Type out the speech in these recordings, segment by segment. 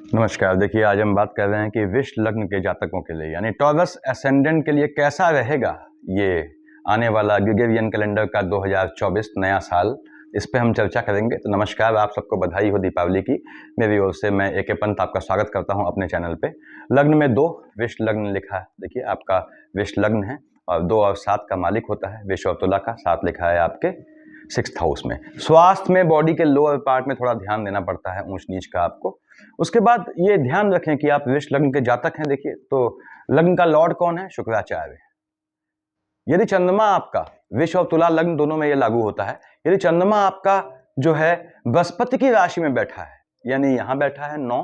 नमस्कार। देखिए, आज हम बात कर रहे हैं कि वृष लग्न के जातकों के लिए यानी टॉरस एसेंडेंट के लिए कैसा रहेगा ये आने वाला ग्रेगोरियन कैलेंडर का 2024 नया साल। इस पे हम चर्चा करेंगे। तो नमस्कार, आप सबको बधाई हो दीपावली की। मेरी ओर से मैं ए.के. पंत आपका स्वागत करता हूं अपने चैनल पे। लग्न में 2 वृष लग्न लिखा है। देखिए, आपका वृष लग्न है और 2 और 7 का मालिक होता है। वृष और तुला का 7 लिखा है आपके 6th हाउस में। स्वास्थ्य में बॉडी के लोअर पार्ट में थोड़ा ध्यान देना पड़ता है, ऊंच नीच का आपको। उसके बाद ये ध्यान रखें कि आप वृष लग्न के जातक हैं। देखिए, तो लग्न का लॉर्ड कौन है? शुक्राचार्य। यदि चंद्रमा आपका वृष और तुला लग्न दोनों में ये लागू होता है, यदि चंद्रमा आपका जो है बृहस्पति की राशि में बैठा है, यानी यहां बैठा है 9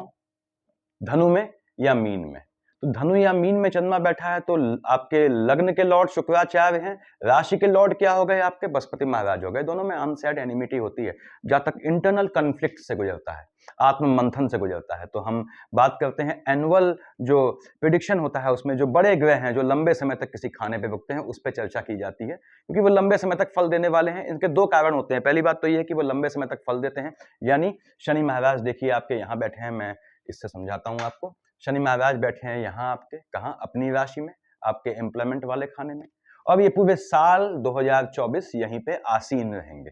धनु में या मीन में, तो धनु या मीन में चंद्रमा बैठा है तो आपके लग्न के लॉर्ड शुक्राचार्य हैं, राशि के लॉर्ड क्या हो गए? आपके बृहस्पति महाराज हो गए। दोनों में अनसेड एनिमिटी होती है, जहां तक इंटरनल कन्फ्लिक्ट से गुजरता है, आत्म मंथन से गुजरता है। तो हम बात करते हैं एनुअल जो प्रिडिक्शन होता है, उसमें जो बड़े ग्रह हैं जो लंबे समय तक किसी खाने पे रुकते हैं, उस पर चर्चा की जाती है, क्योंकि वो लंबे समय तक फल देने वाले हैं। इनके 2 कारण होते हैं। पहली बात तो ये है कि वो लंबे समय तक फल देते हैं, यानी शनि महाराज देखिए आपके यहाँ बैठे हैं। मैं इससे समझाता हूं आपको। शनि महाराज बैठे हैं यहाँ आपके, कहाँ? अपनी राशि में, आपके एम्प्लॉयमेंट वाले खाने में। और ये पूरे साल 2024 यहीं पे आसीन रहेंगे।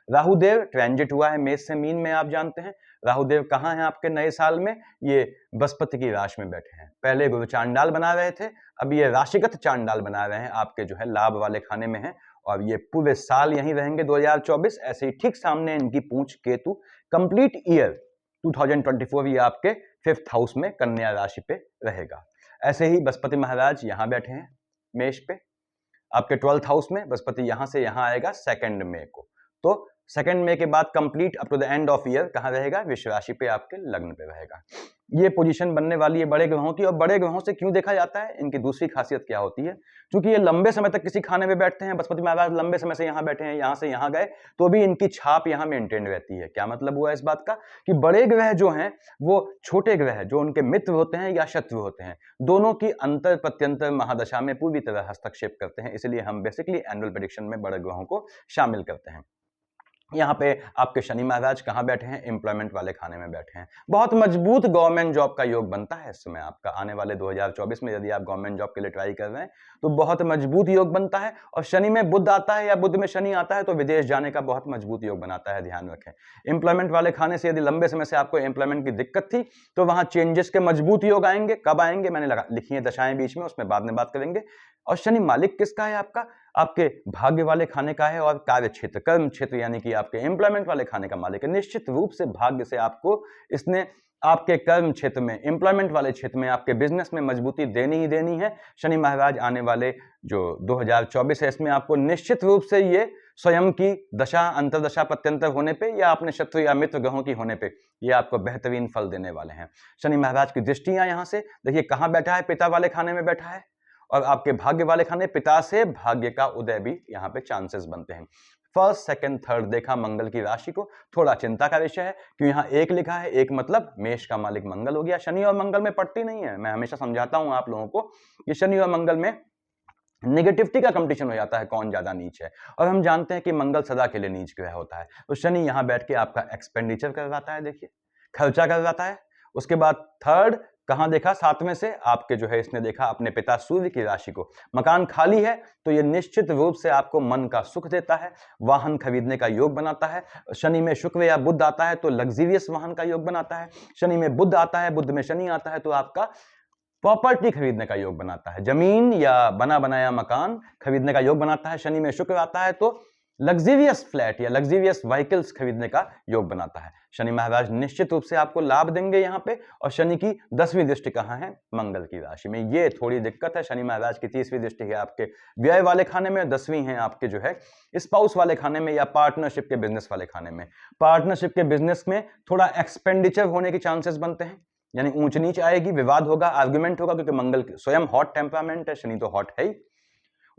राहुदेव ट्रांजिट हुआ है मेष से मीन में, आप जानते हैं। राहुदेव कहाँ हैं आपके नए साल में? ये बृहस्पति की राशि में बैठे हैं। पहले गुरु चांडाल बना रहे थे, अब ये राशिगत चांडाल बना रहे हैं, आपके जो है लाभ वाले खाने में है। और ये पूरे साल यहीं रहेंगे 2024। ऐसे ही ठीक सामने इनकी पूंछ केतु कंप्लीट ईयर 2024 ये आपके 5th हाउस में कन्या राशि पे रहेगा। ऐसे ही बृहस्पति महाराज यहाँ बैठे हैं मेष पे, आपके 12th हाउस में। बृहस्पति यहाँ से यहाँ आएगा 2 मई को। तो 2 मई के बाद complete up to the end of year कहाँ रहेगा? वृष राशि पे, आपके लग्न पे रहेगा। ये पोजीशन बनने वाली है बड़े ग्रहों की। और बड़े ग्रहों से क्यों देखा जाता है? इनकी दूसरी खासियत क्या होती है? क्योंकि ये लंबे समय तक किसी खाने में बैठते हैं। बृहस्पति महाराज लंबे समय से यहाँ बैठे हैं, यहाँ से यहाँ गए, तो भी इनकी छाप यहाँ मेंटेन रहती है। क्या मतलब हुआ इस बात का? कि बड़े ग्रह जो हैं वो छोटे ग्रह जो उनके मित्र होते हैं या शत्रु होते हैं, दोनों की अंतर प्रत्यंतर महादशा में पूरी तरह हस्तक्षेप करते हैं। इसलिए हम बेसिकली एनुअल प्रेडिक्शन में बड़े ग्रहों को शामिल करते हैं। यहाँ पे आपके शनि महाराज कहाँ बैठे हैं? एम्प्लॉयमेंट वाले खाने में बैठे हैं। बहुत मजबूत गवर्नमेंट जॉब का योग बनता है इस समय आपका। आने वाले 2024 में यदि आप गवर्नमेंट जॉब के लिए ट्राई कर रहे हैं तो बहुत मजबूत योग बनता है। और शनि में बुध आता है या बुध में शनि आता है तो विदेश जाने का बहुत मजबूत योग बनाता है, ध्यान रखें। एम्प्लॉयमेंट वाले खाने से यदि लंबे समय से आपको एम्प्लॉयमेंट की दिक्कत थी तो वहां चेंजेस के मजबूत योग आएंगे। कब आएंगे? मैंने लिखी है दशाएं बीच में, उसमें बाद में बात करेंगे। और शनि मालिक किसका है? आपका आपके भाग्य वाले खाने का है और कार्य क्षेत्र, कर्म क्षेत्र, यानी कि आपके एम्प्लॉयमेंट वाले खाने का मालिक है। निश्चित रूप से भाग्य से आपको इसने आपके कर्म क्षेत्र में, एम्प्लॉयमेंट वाले क्षेत्र में, आपके बिजनेस में मजबूती देनी ही देनी है। शनि महाराज आने वाले जो 2024 है इसमें आपको निश्चित रूप से ये स्वयं की दशा, अंतरदशा, प्रत्यंतर होने पे या अपने शत्रु या मित्र ग्रहों की होने पे ये आपको बेहतरीन फल देने वाले हैं। शनि महाराज की दृष्टियां यहाँ से देखिए कहाँ बैठा है? पिता वाले खाने में बैठा है। और आपके भाग्य वाले खाने, पिता से भाग्य का उदय भी यहाँ पे चांसेस बनते हैं। फर्स्ट, सेकंड, थर्ड देखा मंगल की राशि को, थोड़ा चिंता का विषय है। क्यों यहाँ 1 लिखा है? 1 मतलब मेष का मालिक मंगल हो गया। शनि और मंगल में पड़ती नहीं है। मैं हमेशा समझाता हूं आप लोगों को कि शनि और मंगल में नेगेटिविटी का कंपटीशन हो जाता है, कौन ज्यादा नीच है। और हम जानते हैं कि मंगल सदा के लिए नीच ग्रह होता है। तो शनि यहाँ बैठ के आपका एक्सपेंडिचर करवाता है, देखिए खर्चा करवाता है। उसके बाद थर्ड कहां देखा? 7वें से आपके जो है इसने देखा अपने पिता सूर्य की राशि को। मकान खाली है तो ये निश्चित रूप से आपको मन का सुख देता है, वाहन खरीदने का योग बनाता है। शनि में शुक्र या बुध आता है तो लग्जरियस वाहन का योग बनाता है। शनि में बुध आता है, बुध में शनि आता है तो आपका प्रॉपर्टी खरीदने का योग बनाता है, जमीन या बना बनाया मकान खरीदने का योग बनाता है। शनि में शुक्र आता है तो लग्जरियस फ्लैट या लग्जरियस व्हीकल्स खरीदने का योग बनाता है। शनि महाराज निश्चित रूप से आपको लाभ देंगे यहाँ पे। और शनि की 10वीं दृष्टि कहाँ है? मंगल की राशि में। ये थोड़ी दिक्कत है। शनि महाराज की 30वीं दृष्टि है आपके व्यय वाले खाने में, 10वीं है आपके जो है स्पाउस वाले खाने में या पार्टनरशिप के बिजनेस वाले खाने में। पार्टनरशिप के बिजनेस में थोड़ा एक्सपेंडिचर होने के चांसेस बनते हैं, यानी ऊंच नीच आएगी, विवाद होगा, आर्गुमेंट होगा, क्योंकि मंगल स्वयं हॉट टेम्परामेंट है, शनि तो हॉट है ही।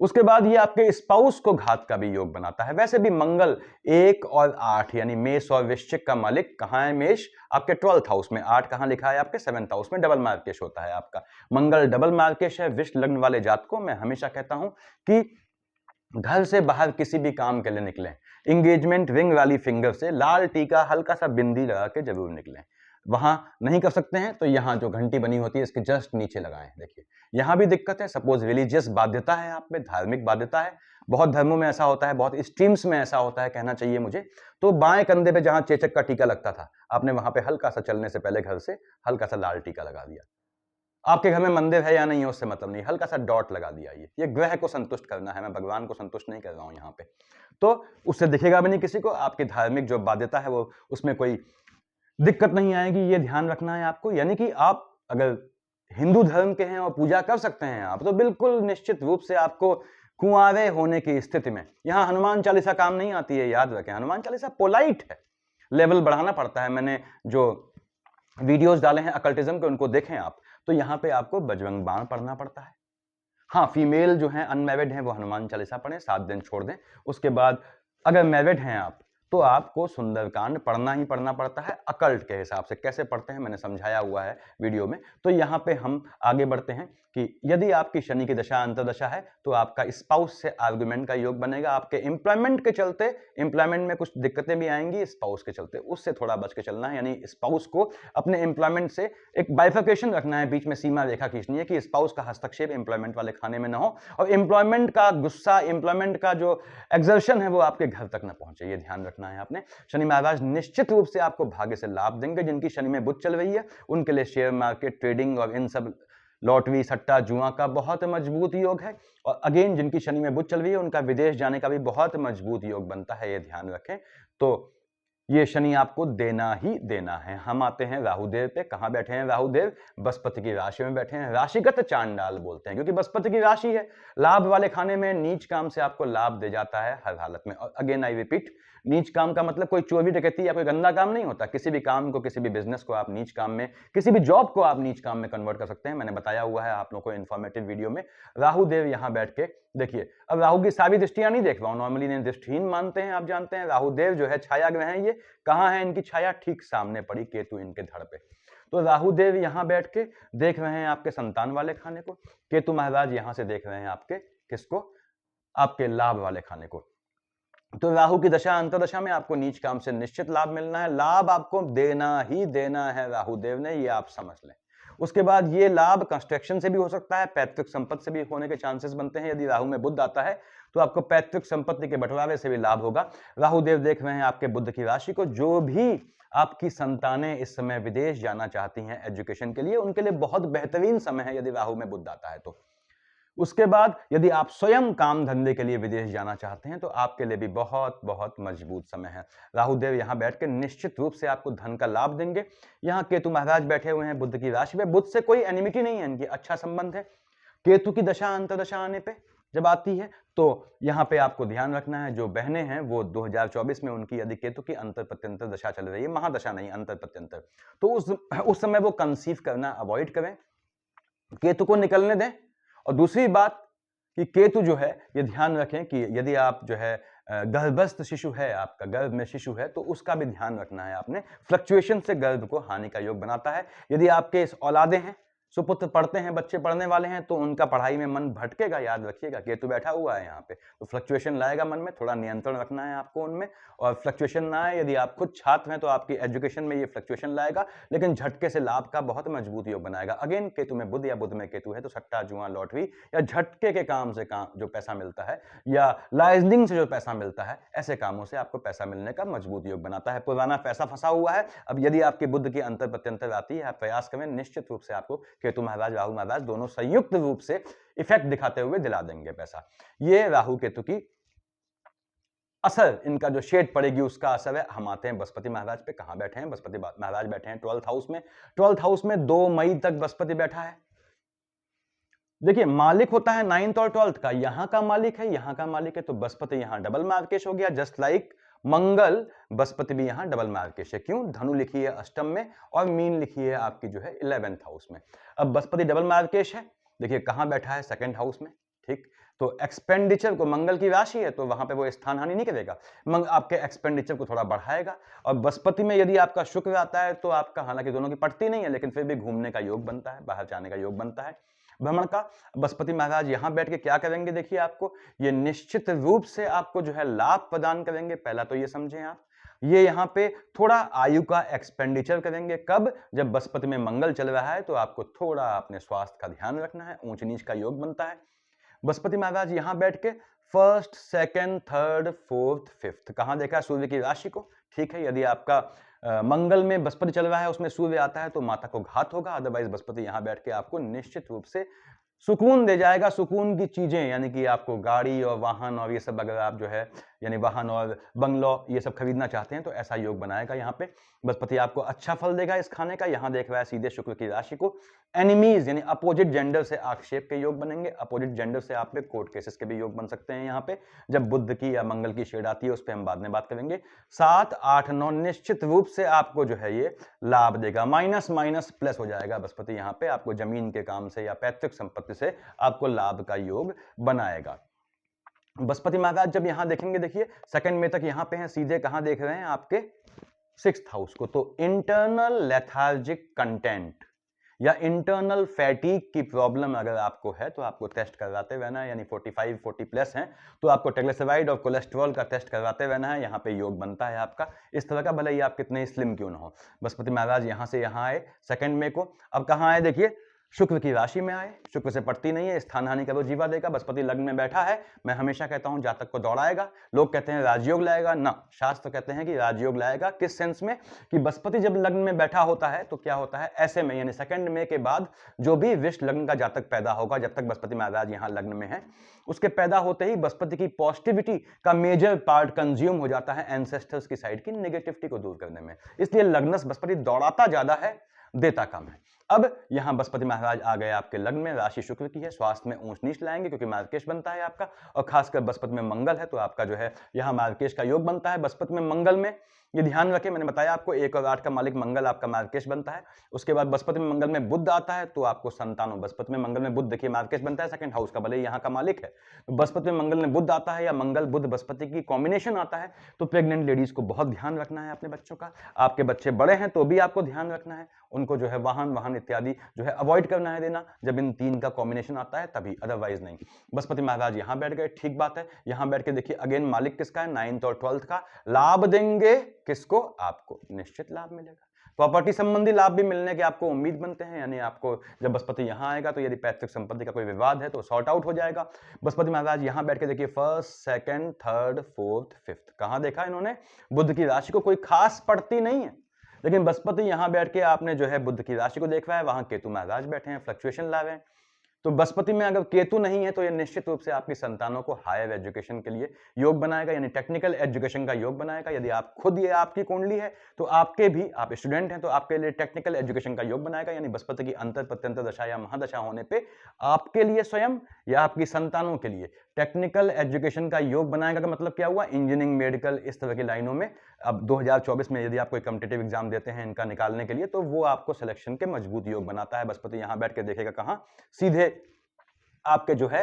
उसके बाद ये आपके स्पाउस को घात का भी योग बनाता है। वैसे भी मंगल 1 और 8 यानी मेष और वृश्चिक का मालिक कहाँ है? मेष आपके 12th हाउस में। 8 कहाँ लिखा है? आपके 7th हाउस में। डबल मार्केश होता है आपका। मंगल डबल मार्केश है। वृष लग्न वाले जातकों मैं हमेशा कहता हूं कि घर से बाहर किसी भी काम के लिए निकलें, इंगेजमेंट रिंग वाली फिंगर से लाल टीका, हल्का सा बिंदी लगा के जरूर निकलें। वहां नहीं कर सकते हैं तो यहाँ जो घंटी बनी होती है इसके जस्ट नीचे लगाएं। देखिए यहाँ भी दिक्कत है, सपोज रिलीजियस बाध्यता है आप में, धार्मिक बाध्यता है, बहुत धर्मों में ऐसा होता है, बहुत स्ट्रीम्स में ऐसा होता है कहना चाहिए मुझे, तो बाएं कंधे पे जहां चेचक का टीका लगता था आपने वहां पे हल्का सा चलने से पहले घर से हल्का सा लाल टीका लगा दिया। आपके घर में मंदिर है या नहीं है उससे मतलब नहीं, हल्का सा डॉट लगा दिया। ये ग्रह को संतुष्ट करना है, मैं भगवान को संतुष्ट नहीं कर रहा हूं यहाँ पे, तो उससे दिखेगा भी नहीं किसी को, आपकी धार्मिक जो बाध्यता है वो उसमें कोई दिक्कत नहीं आएगी, ये ध्यान रखना है आपको। यानी कि आप अगर हिंदू धर्म के हैं और पूजा कर सकते हैं आप, तो बिल्कुल निश्चित रूप से आपको कुंवारे होने की स्थिति में यहां हनुमान चालीसा काम नहीं आती है, याद रखें। हनुमान चालीसा पोलाइट है, लेवल बढ़ाना पड़ता है। मैंने जो वीडियोस डाले हैं अकल्टिज्म के उनको देखें आप, तो यहां पे आपको बजरंग बाण पढ़ना पड़ता है। हाँ, फीमेल जो है अनमैरिड हैं वो हनुमान चालीसा पढ़ें, 7 दिन छोड़ दें। उसके बाद अगर मैरिड हैं आप तो आपको सुंदरकांड पढ़ना ही पढ़ना पड़ता है अकल्ट के हिसाब से। कैसे पढ़ते हैं मैंने समझाया हुआ है वीडियो में। तो यहाँ पे हम आगे बढ़ते हैं कि यदि आपकी शनि की दशा अंतर्दशा है तो आपका स्पाउस से आर्गुमेंट का योग बनेगा। आपके एम्प्लॉयमेंट के चलते, एम्प्लॉयमेंट में कुछ दिक्कतें भी आएंगी स्पाउस के चलते, उससे थोड़ा बच के चलना है। यानी स्पाउस को अपने एम्प्लॉयमेंट से एक बाइफर्केशन रखना है, बीच में सीमा रेखा खींचनी है कि स्पाउस का हस्तक्षेप एम्प्लॉयमेंट वाले खाने में ना हो और एम्प्लॉयमेंट का गुस्सा, एम्प्लॉयमेंट का जो एक्सर्शन है वो आपके घर तक ना पहुंचे, ये ध्यान रखना है आपने। शनि महाराज निश्चित रूप से आपको भाग्य से लाभ देंगे। जिनकी शनि में बुध चल रही है उनके लिए शेयर मार्केट, ट्रेडिंग और इन सब लॉटरी, सट्टा, जुआ का बहुत मजबूत योग है। और अगेन जिनकी शनि में बुध चल रही है उनका विदेश जाने का भी बहुत मजबूत योग बनता है, ये ध्यान रखें। तो ये शनि आपको देना ही देना है। हम आते हैं राहुदेव पे। कहां बैठे हैं राहुदेव? बृहस्पति की राशि में बैठे हैं। राशिगत चांडाल बोलते हैं क्योंकि बृहस्पति की राशि है, लाभ वाले खाने में नीच काम से आपको लाभ दे जाता है हर हालत में। और अगेन आई रिपीट, नीच काम का मतलब कोई चोरी डकैती या कोई गंदा काम नहीं होता। किसी भी काम को, किसी भी बिजनेस को आप नीच काम में, किसी भी जॉब को आप नीच काम में कन्वर्ट कर सकते हैं। मैंने बताया हुआ है आप लोगों को इन्फॉर्मेटिव वीडियो में। राहुदेव यहां बैठ के देखिए, अब राहु की सारी दृष्टियां नहीं देख रहा हूं, नॉर्मली इन्हें दृष्टिहीन मानते हैं, आप जानते हैं। राहुदेव जो है छाया ग्रह है, ये कहां है इनकी छाया? ठीक सामने पड़ी, केतु इनके धड़ पे। तो राहुदेव यहां बैठ के देख रहे हैं आपके संतान वाले खाने को, केतु महाराज यहां से देख रहे हैं आपके किसको? आपके लाभ वाले खाने को। तो राहु की दशा अंतरदशा में आपको नीच काम से निश्चित लाभ मिलना है, लाभ आपको देना ही देना है राहुदेव ने, ये आप समझ लें। उसके बाद ये लाभ कंस्ट्रक्शन से भी हो सकता है, पैतृक संपत्ति से भी होने के चांसेस बनते हैं। यदि राहु में बुध आता है तो आपको पैतृक संपत्ति के बंटवारे से भी लाभ होगा। राहुदेव देख रहे हैं आपके बुध की राशि को। जो भी आपकी संतानें इस समय विदेश जाना चाहती हैं एजुकेशन के लिए, उनके लिए बहुत बेहतरीन समय है यदि राहु में बुध आता है तो। उसके बाद यदि आप स्वयं काम धंधे के लिए विदेश जाना चाहते हैं तो आपके लिए भी बहुत बहुत मजबूत समय है। राहुदेव यहां बैठ के निश्चित रूप से आपको धन का लाभ देंगे। यहां केतु महाराज बैठे हुए हैं बुध की राशि में। बुध से कोई एनिमिटी नहीं है, इनकी अच्छा संबंध है। केतु की दशा अंतरदशा आने पे जब आती है तो यहां पे आपको ध्यान रखना है, जो बहनें हैं वो 2024 में उनकी यदि केतु की अंतर प्रत्यंतर दशा चल रही है, महादशा नहीं अंतर प्रत्यंतर, तो उस समय वो कंसीव करना अवॉइड करें, केतु को निकलने दें। और दूसरी बात कि केतु जो है, ये ध्यान रखें कि यदि आप जो है गर्भस्थ शिशु है, आपका गर्भ में शिशु है, तो उसका भी ध्यान रखना है आपने। फ्लक्चुएशन से गर्भ को हानि का योग बनाता है। यदि आपके इस औलादे हैं, सुपुत्र पढ़ते हैं, बच्चे पढ़ने वाले हैं, तो उनका पढ़ाई में मन भटकेगा, याद रखिएगा। केतु बैठा हुआ है यहाँ पे तो फ्लक्चुएशन लाएगा मन में, थोड़ा नियंत्रण रखना है आपको उनमें। और फ्लक्चुएशन ना आए, यदि आप खुद छात्र हैं तो आपकी एजुकेशन में ये फ्लक्चुएशन लाएगा, लेकिन झटके से लाभ का बहुत मजबूत योग बनाएगा। अगेन केतु में बुध या बुध में केतु है तो सट्टा, जुआ, लॉटरी या झटके के काम से जो पैसा मिलता है या लाइजनिंग से जो पैसा मिलता है, ऐसे कामों से आपको पैसा मिलने का मजबूत योग बनाता है। पुराना पैसा फंसा हुआ है, अब यदि आपकी बुध की अंतर प्रत्यंतर आती है, आप प्रयास करें, निश्चित रूप से आपको केतु महाराज, राहु महाराज दोनों संयुक्त रूप से इफेक्ट दिखाते हुए दिला देंगे पैसा। ये राहु केतु की असर, इनका जो शेड पड़ेगी उसका असर है। हम आते हैं बृहस्पति महाराज पे। कहां बैठे हैं बृहस्पति महाराज? बैठे हैं 12th हाउस में। 12th हाउस में 2 मई तक बृहस्पति बैठा है। देखिए, मालिक होता है 9th और 12th का, यहां का मालिक है, यहां का मालिक है, तो बृहस्पति यहां डबल मार्केश हो गया। जस्ट लाइक मंगल, बृहस्पति भी यहां डबल मार्केश है। क्यों? धनु लिखी है अष्टम में और मीन लिखी है आपकी जो है 11th हाउस में। अब बृहस्पति डबल मार्केश है, देखिए कहां बैठा है? 2nd हाउस में। ठीक, तो एक्सपेंडिचर को, मंगल की राशि है तो वहां पे वो स्थान हानि नहीं करेगा, आपके एक्सपेंडिचर को थोड़ा बढ़ाएगा। और बृहस्पति में यदि आपका शुक्र आता है तो आपका, हालांकि दोनों की पड़ती नहीं है, लेकिन फिर भी घूमने का योग बनता है, बाहर जाने का योग बनता है, भ्रमण का। बृहस्पति महाराज यहां बैठ के क्या करेंगे? देखिए, आपको ये निश्चित रूप से आपको जो है लाभ प्रदान करेंगे। पहला तो ये समझें आप, ये यहाँ पे थोड़ा आयु का एक्सपेंडिचर करेंगे। कब? जब बृहस्पति में मंगल चल रहा है तो आपको थोड़ा अपने स्वास्थ्य का ध्यान रखना है, ऊंच नीच का योग बनता है। बृहस्पति महाराज यहाँ बैठ के first, second, third, fourth, fifth कहाँ देखा है? सूर्य की राशि को। ठीक है, यदि आपका मंगल में बृहस्पति चल रहा है, उसमें सूर्य आता है तो माता को घात होगा। अदरवाइज बृहस्पति यहाँ बैठ के आपको निश्चित रूप से सुकून दे जाएगा। सुकून की चीजें यानी कि आपको गाड़ी और वाहन और ये सब, अगर आप जो है यानी वाहन और बंगलो ये सब खरीदना चाहते हैं तो ऐसा योग बनाएगा। यहाँ पे बृहस्पति आपको अच्छा फल देगा इस खाने का। यहाँ देख रहा है सीधे शुक्र की राशि को। एनिमीज यानी अपोजिट जेंडर से आक्षेप के योग बनेंगे। अपोजिट जेंडर से आप पे कोर्ट केसेस के भी योग बन सकते हैं। यहाँ पे जब बुध की या मंगल की शेड आती है उस पर हम बाद में बात करेंगे। 7, 8, 9 निश्चित रूप से आपको जो है ये लाभ देगा। माइनस माइनस प्लस हो जाएगा बृहस्पति यहाँ पे आपको जमीन के काम से या पैतृक संपत्ति से आपको लाभ का योग बनाएगा। बृहस्पति महाराज जब यहां देखेंगे, देखिए सेकंड में तक यहां पे हैं, सीधे कहां देख रहे हैं? आपके 6th हाउस को। तो इंटरनल लेथार्जिक कंटेंट या इंटरनल फैटीग की प्रॉब्लम अगर आपको है तो आपको टेस्ट करवाते रहना है। यानी 45, 40 प्लस हैं तो आपको ट्राइग्लिसराइड और कोलेस्ट्रॉल का टेस्ट करवाते रहना है। यहाँ पे योग बनता है आपका इस तरह का, भले ही आप कितने स्लिम क्यों ना हो। बृहस्पति महाराज यहाँ से यहाँ आए सेकंड में को। अब कहाँ आए? देखिए शुक्र की राशि में आए। शुक्र से पड़ती नहीं है, स्थान हानि का वो जीवा देगा। बृहस्पति लग्न में बैठा है। मैं हमेशा कहता हूं जातक को दौड़ाएगा। लोग कहते हैं राजयोग लाएगा, ना, शास्त्र कहते हैं कि राजयोग लाएगा। किस सेंस में? कि बृहस्पति जब लग्न में बैठा होता है तो क्या होता है, ऐसे में यानी सेकंड में के बाद जो भी विष लग्न का जातक पैदा होगा, जब तक बृहस्पति महाराज यहाँ लग्न में है, उसके पैदा होते ही बृहस्पति की पॉजिटिविटी का मेजर पार्ट कंज्यूम हो जाता है एंसेस्टर्स की साइड की नेगेटिविटी को दूर करने में। इसलिए लग्नस बृहस्पति दौड़ाता ज्यादा है, देता कम है। अब यहां बृहस्पति महाराज आ गए आपके लग्न में। राशि शुक्र की है, स्वास्थ्य में ऊंच नीच लाएंगे क्योंकि मार्केश बनता है आपका, और खासकर बृहस्पति में मंगल है तो आपका जो है यहां मार्केश का योग बनता है। बृहस्पति में मंगल में ये ध्यान रखें, मैंने बताया आपको 1 और 8 का मालिक मंगल आपका मार्केश बनता है। उसके बाद बृहस्पति में मंगल में बुध आता है तो आपको संतानों, बृहस्पति में मंगल में बुध देखिए मार्केश बनता है सेकंड हाउस का, भले यहाँ का मालिक है। तो बृहस्पति में मंगल में बुध आता है या मंगल बुध बृहस्पति की कॉम्बिनेशन आता है तो प्रेग्नेंट लेडीज को बहुत ध्यान रखना है अपने बच्चों का। आपके बच्चे बड़े हैं तो भी आपको ध्यान रखना है, उनको जो है वाहन इत्यादि जो है अवॉइड करना है देना, जब इन 3 का कॉम्बिनेशन आता है तभी, अदरवाइज नहीं। बृहस्पति महाराज यहाँ बैठ गए, ठीक बात है। यहाँ बैठ के देखिए अगेन मालिक किसका है? 9th और 12th का। लाभ देंगे किसको? आपको निश्चित लाभ मिलेगा। प्रॉपर्टी संबंधी लाभ भी मिलने के आपको उम्मीद बनते हैं। यानी आपको जब बृहस्पति यहाँ आएगा तो यदि पैतृक संपत्ति का कोई विवाद है तो सॉर्ट आउट हो जाएगा। बृहस्पति महाराज यहाँ बैठ के देखिए first, second, third, fourth, fifth कहाँ देखा इन्होंने? बुध की राशि को। कोई खास पड़ती नहीं है, लेकिन बृहस्पति यहाँ बैठ के आपने जो है बुध की राशि को देख रहा है, वहां केतु महाराज बैठे हैं, फ्लक्चुएशन ला रहे हैं। तो बृहस्पति में अगर केतु नहीं है तो ये निश्चित रूप से आपकी संतानों को हायर एजुकेशन के लिए योग बनाएगा, यानी टेक्निकल एजुकेशन का योग बनाएगा। यदि आप खुद ये आपकी कुंडली है तो आपके भी, आप स्टूडेंट हैं तो आपके लिए टेक्निकल एजुकेशन का योग बनाएगा। यानी बृहस्पति की अंतर प्रत्यंतर दशा या महादशा होने पे आपके लिए स्वयं या आपकी संतानों के लिए टेक्निकल एजुकेशन का योग बनाएगा। का मतलब क्या हुआ? इंजीनियरिंग, मेडिकल, इस तरह की लाइनों में अब 2024 में यदि आप कोई कॉम्पिटिटिव एग्जाम देते हैं इनका निकालने के लिए तो वो आपको सिलेक्शन के मजबूत योग बनाता है। बृहस्पति यहां बैठ के देखेगा कहां? सीधे आपके जो है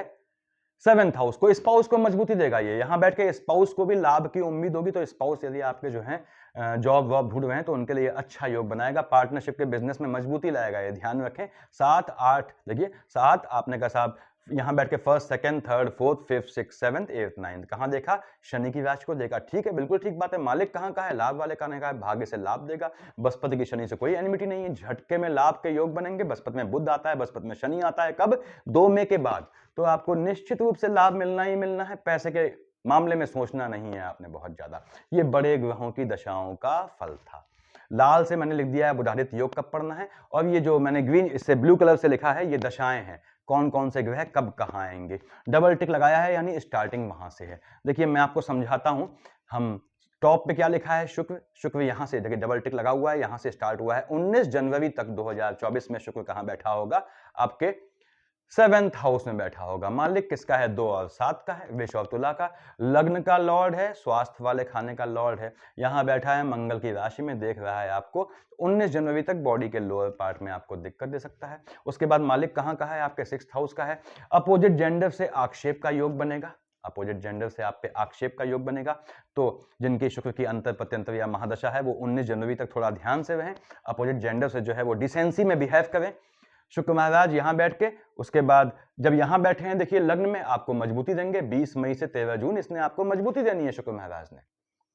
7th हाउस को। स्पाउस को मजबूती देगा। ये यहां बैठ के स्पाउस को भी लाभ की उम्मीद होगी, तो स्पाउस यदि आपके जो है जॉब वॉब ढूंढ रहे हैं तो उनके लिए अच्छा योग बनाएगा। पार्टनरशिप के बिजनेस में मजबूती लाएगा, ये ध्यान रखें। 7, 8 देखिए 7 आपने कहा साहब यहां बैठ के first, second, third, fourth, fifth, six, 7th, 8th, 9th कहां देखा? शनि की राशि को देखा। ठीक है, बिल्कुल ठीक बात है। मालिक कहां का है? लाभ वाले का है, भाग्य से लाभ देगा। बृहस्पति की शनि से कोई एनिमिटी नहीं है, झटके में लाभ के योग बनेंगे। बृहस्पति में बुध आता है, बृहस्पति में शनि आता है, कब? 2 मई के बाद। तो आपको निश्चित रूप से लाभ मिलना ही मिलना है। पैसे के मामले में सोचना नहीं है आपने बहुत ज्यादा। ये बड़े ग्रहों की दशाओं का फल था। लाल से मैंने लिख दिया है बुधादित्य योग कब पढ़ना है, और ये जो मैंने ग्रीन इससे ब्लू कलर से लिखा है ये दशाएं हैं, कौन कौन से ग्रह कब कहाँ आएंगे। डबल टिक लगाया है यानी स्टार्टिंग वहां से है। देखिए मैं आपको समझाता हूं। हम टॉप पे क्या लिखा है? शुक्र यहां से देखिए डबल टिक लगा हुआ है, यहां से स्टार्ट हुआ है। 19 जनवरी तक 2024 में शुक्र कहां बैठा होगा? आपके 7th हाउस में बैठा होगा। मालिक किसका है? 2 और 7 का है, वृष और तुला का। लग्न का लॉर्ड है, स्वास्थ्य वाले खाने का लॉर्ड है। यहां बैठा है मंगल की राशि में, देख रहा है आपको। 19 जनवरी तक बॉडी के लोअर पार्ट में आपको दिक्कत दे सकता है। उसके बाद मालिक कहां का है? आपके 6th हाउस का है। अपोजिट जेंडर से आक्षेप का योग बनेगा। अपोजिट जेंडर से आप पे आक्षेप का योग बनेगा। तो जिनकी शुक्र की अंतर प्रत्यंतर या महादशा है वो 19 जनवरी तक थोड़ा ध्यान से रहें। अपोजिट जेंडर से जो है वो डिसेंसी में बिहेव करें। शुक्र महाराज यहां बैठ के, उसके बाद जब यहां बैठे हैं देखिए लग्न में, आपको मजबूती देंगे। 20 मई से 13 जून इसने आपको मजबूती देनी है शुक्र महाराज ने।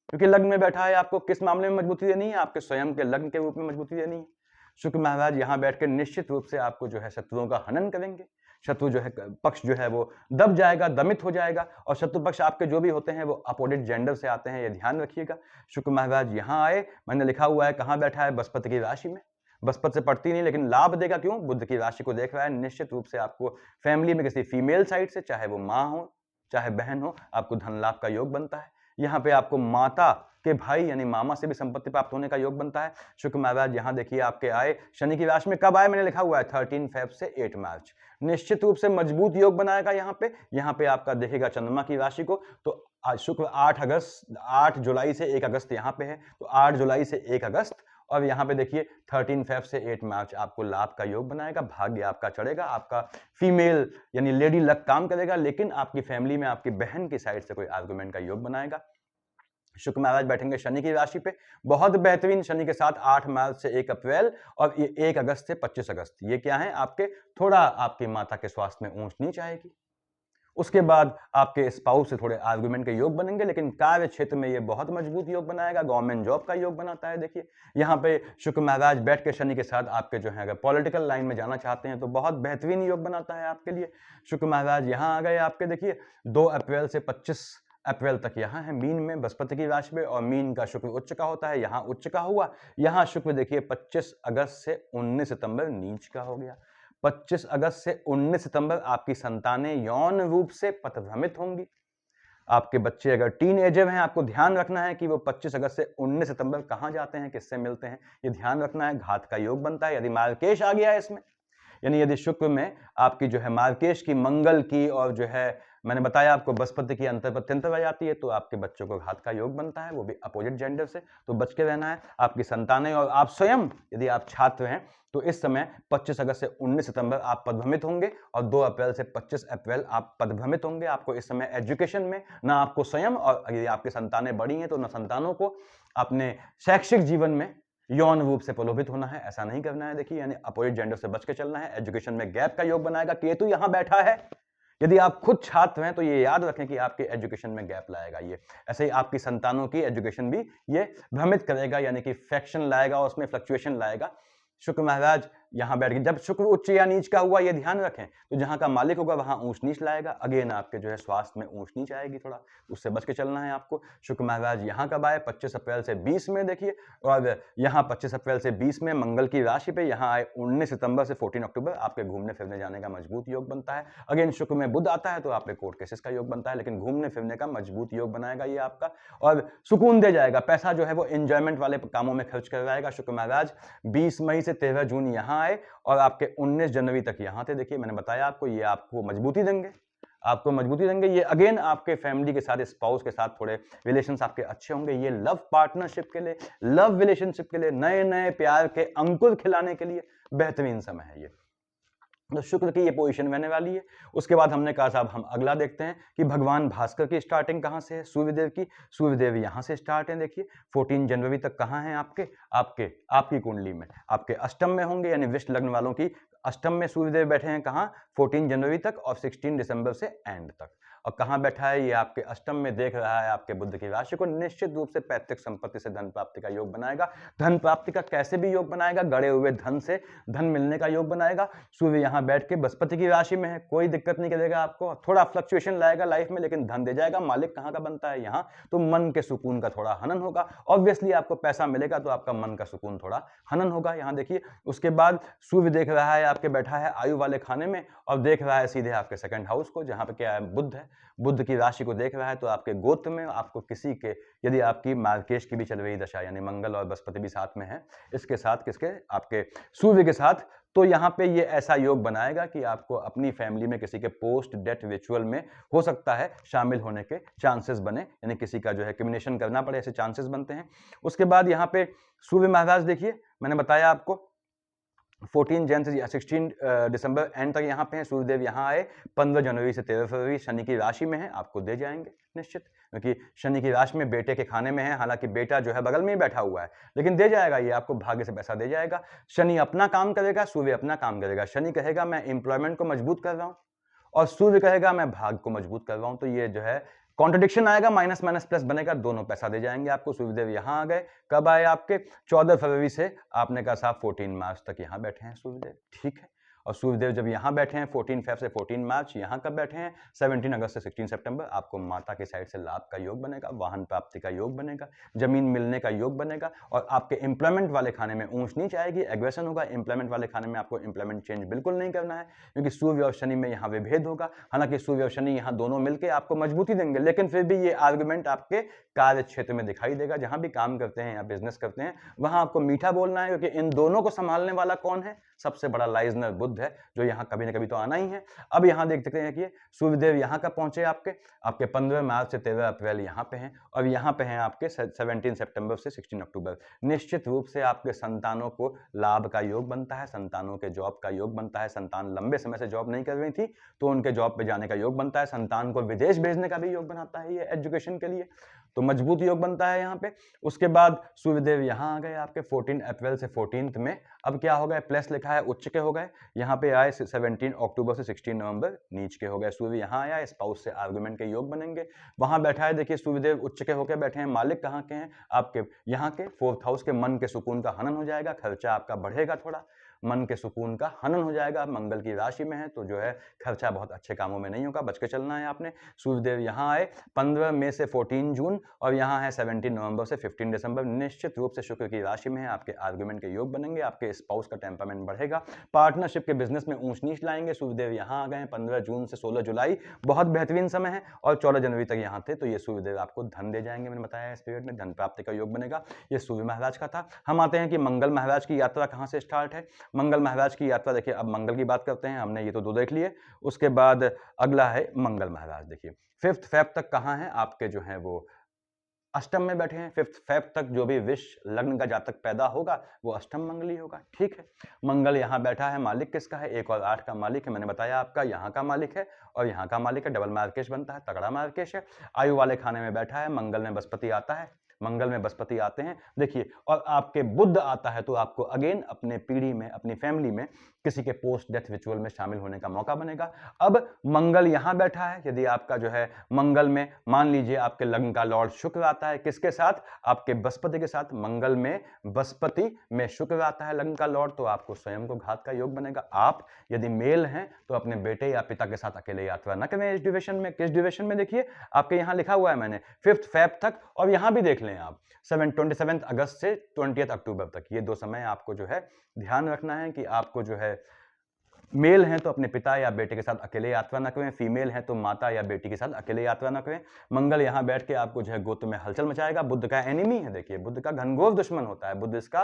क्योंकि लग्न में बैठा है, आपको किस मामले में मजबूती देनी है, आपके स्वयं के लग्न के रूप में मजबूती देनी है। शुक्र महाराज यहाँ बैठ के निश्चित रूप से आपको जो है शत्रुओं का हनन करेंगे। शत्रु जो है पक्ष जो है वो दब जाएगा, दमित हो जाएगा, और शत्रु पक्ष आपके जो भी होते हैं वो अपोजिट जेंडर से आते हैं, ये ध्यान रखिएगा। शुक्र महाराज यहाँ आए, मैंने लिखा हुआ है कहाँ बैठा है, बृहस्पति की राशि में। बृहस्पति से पड़ती नहीं लेकिन लाभ देगा, क्यों, बुध की राशि को देख रहा है। निश्चित रूप से आपको फैमिली में किसी फीमेल साइड से, चाहे वो माँ हो चाहे बहन हो, आपको धन लाभ का योग बनता है। यहाँ पे आपको माता के भाई यानी मामा से भी संपत्ति प्राप्त होने का योग बनता है। शुक्र महाराज यहाँ देखिए आपके आए शनि की राशि में, कब आए, मैंने लिखा हुआ है 13 फेब से 8 मार्च। निश्चित रूप से मजबूत योग बनाएगा। यहाँ पे आपका देखेगा चंद्रमा की राशि को, तो आज शुक्र 8 जुलाई से 1 अगस्त यहाँ पे है, तो 8 जुलाई से 1 अगस्त, और यहाँ पे देखिए 13 फेब से 8 मार्च आपको लाभ का योग बनाएगा। भाग्य आपका चढ़ेगा, आपका फीमेल यानी लेडी लक काम करेगा, लेकिन आपकी फैमिली में आपकी बहन की साइड से कोई आर्गुमेंट का योग बनाएगा। शुक्र महाराज बैठेंगे शनि की राशि पे, बहुत बेहतरीन शनि के साथ 8 मार्च से 1 अप्रैल, और ये 1 अगस्त से 25 अगस्त। ये क्या है, आपके थोड़ा आपकी माता के स्वास्थ्य में ऊंच नीच आएगी। उसके बाद आपके स्पाउस से थोड़े आर्गुमेंट के योग बनेंगे, लेकिन कार्य क्षेत्र में ये बहुत मजबूत योग बनाएगा। गवर्नमेंट जॉब का योग बनाता है। देखिए यहाँ पे शुक्र महाराज बैठ के शनि के साथ आपके जो है अगर पॉलिटिकल लाइन में जाना चाहते हैं तो बहुत बेहतरीन योग बनाता है आपके लिए। शुक्र महाराज यहाँ आ गए आपके, देखिए 2 अप्रैल से 25 अप्रैल तक यहाँ है मीन में, बृहस्पति की राशि में, और मीन का शुक्र उच्च का होता है, यहाँ उच्च का हुआ। यहाँ शुक्र देखिए 25 अगस्त से 19 सितंबर नीच का हो गया। 25 अगस्त से 19 सितंबर आपकी संतानें यौन रूप से पथभ्रमित होंगी। आपके बच्चे अगर टीन एजर हैं, आपको ध्यान रखना है कि वो 25 अगस्त से 19 सितंबर कहाँ जाते हैं, किससे मिलते हैं, ये ध्यान रखना है। घात का योग बनता है यदि मार्केश आ गया है इसमें, यानी यदि शुक्र में आपकी जो है मार्केश की, मंगल की, और जो है मैंने बताया आपको बृहस्पति की अंतर आ जाती है, तो आपके बच्चों को घात का योग बनता है, वो भी अपोजिट जेंडर से, तो बच के रहना है। आपकी संतानें और आप स्वयं यदि आप छात्र हैं तो इस समय 25 अगस्त से 19 सितंबर आप पदभ्रमित होंगे, और 2 अप्रैल से 25 अप्रैल आप पदभ्रमित होंगे। आपको इस समय एजुकेशन में ना आपको स्वयं, और यदि आपकी संतानें बड़ी हैं तो ना संतानों को अपने शैक्षिक जीवन में यौन रूप से प्रलोभित होना है, ऐसा नहीं करना है। देखिए यानी अपोजिट जेंडर से बच के चलना है। एजुकेशन में गैप का योग बनाएगा। केतु यहां बैठा है, यदि आप खुद छात्र हैं तो ये याद रखें कि आपके एजुकेशन में गैप लाएगा ये। ऐसे ही आपकी संतानों की एजुकेशन भी ये भ्रमित करेगा, यानी कि फ्रैक्शन लाएगा, उसमें फ्लक्चुएशन लाएगा। शुक्र महाराज यहाँ बैठ गए। जब शुक्र उच्च या नीच का हुआ ये ध्यान रखें, तो जहां का मालिक होगा वहां ऊंच नीच लाएगा। अगेन आपके जो है स्वास्थ्य में ऊंच नीच आएगी, थोड़ा उससे बच के चलना है आपको। शुक्र महाराज यहाँ कब आए, 25 अप्रैल से 20 में देखिए, और यहाँ 25 अप्रैल से 20 में मंगल की राशि पे यहाँ आए। 19 सितंबर से 14 अक्टूबर आपके घूमने फिरने जाने का मजबूत योग बनता है। अगेन शुक्र में बुध आता है तो आपके कोर्ट केसेस का योग बनता है, लेकिन घूमने फिरने का मजबूत योग बनाएगा ये आपका, और सुकून दे जाएगा। पैसा जो है वो एंजॉयमेंट वाले कामों में खर्च करवाएगा। शुक्र महाराज 20 मई से 13 जून यहाँ आए, और आपके 19 जनवरी तक यहाँ थे। देखिए मैंने बताया आपको, ये आपको मजबूती देंगे, आपको मजबूती देंगे। ये अगेन आपके फैमिली के साथ, स्पाउस के साथ थोड़े रिलेशंस आपके अच्छे होंगे। ये लव पार्टनरशिप के लिए, लव रिलेशनशिप के लिए, नए नए प्यार के अंकुर खिलाने के लिए बेहतरीन समय है ये। तो शुक्र की ये पोजीशन रहने वाली है। उसके बाद हमने कहा साहब हम अगला देखते हैं कि भगवान भास्कर की स्टार्टिंग कहाँ से है, सूर्यदेव की। सूर्यदेव यहाँ से स्टार्ट है। देखिए 14 जनवरी तक कहाँ हैं आपकी कुंडली में, आपके अष्टम में होंगे, यानी वृष लग्न वालों की अष्टम में सूर्यदेव बैठे हैं कहाँ, 14 जनवरी तक, और 16 दिसंबर से एंड तक। और कहाँ बैठा है, ये आपके अष्टम में देख रहा है आपके बुध की राशि को। निश्चित रूप से पैतृक संपत्ति से धन प्राप्ति का योग बनाएगा। धन प्राप्ति का कैसे भी योग बनाएगा, गड़े हुए धन से धन मिलने का योग बनाएगा। सूर्य यहाँ बैठ के बृहस्पति की राशि में है, कोई दिक्कत नहीं करेगा आपको, थोड़ा फ्लक्चुएशन लाएगा लाइफ में, लेकिन धन दे जाएगा। मालिक कहाँ का बनता है, यहाँ, तो मन के सुकून का थोड़ा हनन होगा। ऑब्वियसली आपको पैसा मिलेगा तो आपका मन का सुकून थोड़ा हनन होगा, यहाँ देखिए। उसके बाद सूर्य देख रहा है आपके बैठा है आयु वाले खाने में, और देख रहा है सीधे आपके सेकंड हाउस को, जहाँ पे क्या है, बुध है। बुध की राशि को देख रहा है, तो आपके गोत्र में आपको किसी के, यदि आपकी मार्केश की भी चल रही दशा, यानी मंगल और बृहस्पति भी साथ में है, इसके साथ किसके, आपके सूर्य के साथ, तो यहाँ पे ये ऐसा योग बनाएगा कि आपको अपनी फैमिली में किसी के पोस्ट डेथ रिचुअल में हो सकता है शामिल होने के चांसेस बने, यानी किसी का जो है कम्युनिकेशन करना पड़े, ऐसे चांसेस बनते हैं। उसके बाद यहाँ पे सूर्य महाराज देखिए, मैंने बताया आपको 14 जन से 16 दिसंबर एंड तक यहाँ पे हैं। सूर्यदेव यहाँ आए 15 जनवरी से 13 फरवरी, शनि की राशि में है, आपको दे जाएंगे निश्चित, क्योंकि शनि की राशि में बेटे के खाने में है। हालांकि बेटा जो है बगल में ही बैठा हुआ है, लेकिन दे जाएगा, ये आपको भाग्य से पैसा दे जाएगा। शनि अपना काम करेगा, सूर्य अपना काम करेगा। शनि कहेगा मैं एम्प्लॉयमेंट को मजबूत कर रहा हूँ, और सूर्य कहेगा मैं भाग्य को मजबूत कर रहा हूँ। तो ये जो है कॉन्ट्रडिक्शन आएगा, माइनस माइनस प्लस बनेगा, दोनों पैसा दे जाएंगे आपको। सूर्यदेव यहाँ आ गए, कब आए आपके 14 फरवरी से, आपने कहा साहब 14 मार्च तक यहाँ बैठे हैं सूर्यदेव, ठीक है। और सूर्यदेव जब यहाँ बैठे हैं 14 फेब से 14 मार्च, यहाँ कब बैठे हैं 17 अगस्त से 16 सितंबर, आपको माता की साइड से लाभ का योग बनेगा, वाहन प्राप्ति का योग बनेगा, जमीन मिलने का योग बनेगा, और आपके एम्प्लॉयमेंट वाले खाने में ऊंच नीच आएगी, एग्रेशन होगा। एम्प्लॉयमेंट वाले खाने में आपको एम्प्लॉयमेंट चेंज बिल्कुल नहीं करना है, क्योंकि सूर्य और शनि में यहाँ विभेद होगा। हालांकि सूर्य और शनि यहाँ दोनों मिलकर आपको मजबूती देंगे, लेकिन फिर भी ये आर्गुमेंट आपके कार्य क्षेत्र में दिखाई देगा। जहां भी काम करते हैं या बिजनेस करते हैं वहां आपको मीठा बोलना है, क्योंकि इन दोनों को संभालने वाला कौन है, सबसे बड़ा लाइजनर बुध है, जो यहाँ कभी ना कभी तो आना ही है। अब यहाँ देख सकते हैं कि सूर्यदेव यहाँ कब पहुंचे, आपके 15 मार्च से 13 अप्रैल यहाँ पे हैं, और यहाँ पे हैं आपके 17 सितंबर से 16 अक्टूबर। निश्चित रूप से आपके संतानों को लाभ का योग बनता है, संतानों के जॉब का योग बनता है। संतान लंबे समय से जॉब नहीं कर रही थी तो उनके जॉब पे जाने का योग बनता है। संतान को विदेश भेजने का भी योग बनाता है ये एजुकेशन के लिए, तो मजबूत योग बनता है यहाँ पे। उसके बाद सूर्यदेव यहाँ आ गए आपके 14 अप्रैल से 14 में। अब क्या हो गए, प्लस लिखा है, उच्च के हो गए, यहाँ पे आए 17 अक्टूबर से 16 नवंबर नीच के हो गए। सूर्य यहाँ आया, स्पाउस से आर्गुमेंट के योग बनेंगे। वहां बैठा है, देखिए सूर्यदेव उच्च के होकर बैठे हैं, मालिक कहाँ के हैं, आपके यहाँ के 4th हाउस के। मन के सुकून का हनन हो जाएगा, खर्चा आपका बढ़ेगा, थोड़ा मन के सुकून का हनन हो जाएगा। मंगल की राशि में है तो जो है खर्चा बहुत अच्छे कामों में नहीं होगा, बच के चलना है आपने। सूर्यदेव यहाँ आए 15 मई से 14 जून, और यहाँ है 17 नवंबर से 15 दिसंबर। निश्चित रूप से शुक्र की राशि में है, आपके आर्गुमेंट के योग बनेंगे, आपके स्पाउस का टेम्परामेंट बढ़ेगा, पार्टनरशिप के बिजनेस में ऊंच नीच लाएंगे। सूर्यदेव यहाँ आ गए 15 जून से 16 जुलाई, बहुत बेहतरीन समय है, और 14 जनवरी तक यहाँ थे, तो ये सूर्यदेव आपको धन दे जाएंगे। मैंने बताया इस पीरियड में धन प्राप्ति का योग बनेगा। ये सूर्य महाराज का था। हम आते हैं कि मंगल महाराज की यात्रा कहाँ से स्टार्ट है। मंगल महाराज की यात्रा देखिए, अब मंगल की बात करते हैं, हमने ये तो दो देख लिए। उसके बाद अगला है मंगल महाराज, देखिए 5 फेब तक कहाँ है आपके, जो है वो अष्टम में बैठे हैं। 5 फेब तक जो भी विष लग्न का जातक पैदा होगा वो अष्टम मंगल ही होगा, ठीक है। मंगल यहाँ बैठा है, मालिक किसका है, 1 और 8 का मालिक है। मैंने बताया आपका यहाँ का मालिक है और यहाँ का मालिक है, डबल मार्केश बनता है, तगड़ा मार्केश है। आयु वाले खाने में बैठा है, मंगल में बृहस्पति आता है, मंगल में बृहस्पति आते हैं, देखिए, और आपके बुध आता है, तो आपको अगेन अपने पीढ़ी में, अपनी फैमिली में किसी के पोस्ट डेथ रिचुअल में शामिल होने का मौका बनेगा। अब मंगल यहां बैठा है, यदि आपका जो है मंगल में मान लीजिए आपके लग्न का लॉर्ड शुक्र आता है, किसके साथ, आपके बृहस्पति के साथ। मंगल में बृहस्पति में शुक्र आता है लग्न का लॉर्ड, तो आपको स्वयं को घात का योग बनेगा। आप यदि मेल हैं तो अपने बेटे या पिता के साथ अकेले यात्रा न करें इस ड्यूरेशन में। किस ड्यूरेशन में, देखिए आपके यहां लिखा हुआ है मैंने 5 फेब तक, और यहां भी देख लें आप 27 अगस्त से 20 अक्टूबर तक। ये 2 समय आपको जो है ध्यान रखना है कि आपको जो है मेल हैं तो अपने पिता या बेटे के साथ अकेले यात्रा न करें, फीमेल हैं तो माता या बेटी के साथ अकेले यात्रा न करें। मंगल यहाँ बैठ के आपको जो है गोत्र में हलचल मचाएगा। बुध का एनिमी है, देखिए बुध का घनघोर दुश्मन होता है, बुध इसका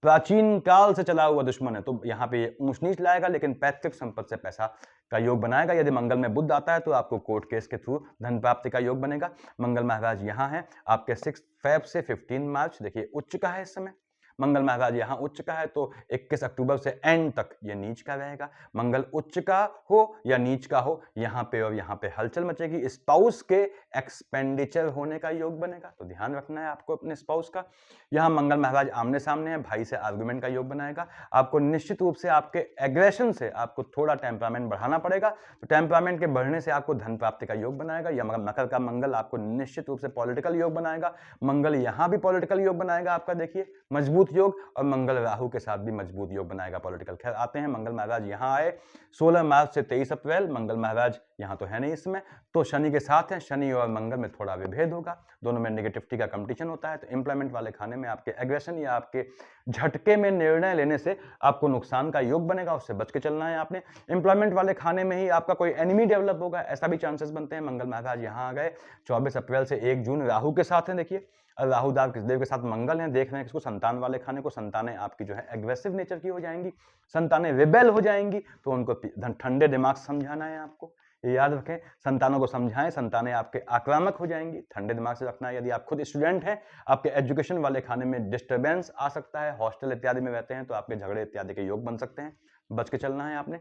प्राचीन काल से चला हुआ दुश्मन है, तो यहाँ पे ऊंच नीच लाएगा, लेकिन पैतृक संपत्ति से पैसा का योग बनाएगा। यदि मंगल में बुध आता है तो आपको कोर्ट केस के थ्रू धन प्राप्ति का योग बनेगा। मंगल महाराज यहाँ है आपके 6 फेब से 15 मार्च, देखिए उच्च का है इस समय। मंगल महाराज यहाँ उच्च का है तो 21 अक्टूबर से एंड तक ये नीच का रहेगा। मंगल उच्च का हो या नीच का हो, यहाँ पे और यहाँ पे हलचल मचेगी। स्पाउस के एक्सपेंडिचर होने का योग बनेगा, तो ध्यान रखना है आपको अपने स्पाउस का। यहाँ मंगल महाराज आमने सामने है, भाई से आर्गुमेंट का योग बनाएगा। आपको निश्चित रूप से आपके एग्रेशन से आपको थोड़ा टेम्परामेंट बढ़ाना पड़ेगा, तो टेम्परामेंट के बढ़ने से आपको धन प्राप्ति का योग बनाएगा। या मकर का मंगल आपको निश्चित रूप से पॉलिटिकल योग बनाएगा। मंगल यहाँ भी पॉलिटिकल योग बनाएगा आपका, देखिए मजबूत योग, और मंगल राहु के साथ भी मजबूत योग बनाएगा पॉलिटिकल। खैर आते हैं, मंगल महाराज यहाँ आए 16 मार्च से 23 अप्रैल। मंगल महाराज यहाँ तो है नहीं इसमें, तो शनि के साथ हैं। शनि और मंगल में थोड़ा विभेद होगा, दोनों में नेगेटिविटी का कंपटीशन होता है, तो इंप्लॉयमेंट वाले खाने में आपके एग्रेशन या आपके झटके में निर्णय लेने से आपको नुकसान का योग बनेगा, उससे बच के चलना है आपने। इंप्लॉयमेंट वाले खाने में ही आपका कोई एनिमी डेवलप होगा, ऐसा भी चांसेस बनते हैं। मंगल महाराज यहाँ आ गए 24 अप्रैल से 1 जून, राहु के साथ हैं, देखिए राहु देव के साथ मंगल हैं। देख रहे हैं किसको, संतान वाले खाने को। संतानें आपकी जो है एग्रेसिव नेचर की हो जाएंगी, संतानें रिबेल हो जाएंगी, तो उनको ठंडे दिमाग से समझाना है आपको, ये याद रखें। संतानों को समझाएं, संतानें आपके आक्रामक हो जाएंगी, ठंडे दिमाग से रखना है। यदि आप खुद स्टूडेंट हैं, आपके एजुकेशन वाले खाने में डिस्टर्बेंस आ सकता है, हॉस्टल इत्यादि में रहते हैं तो आपके झगड़े इत्यादि के योग बन सकते हैं, बच के चलना है आपने।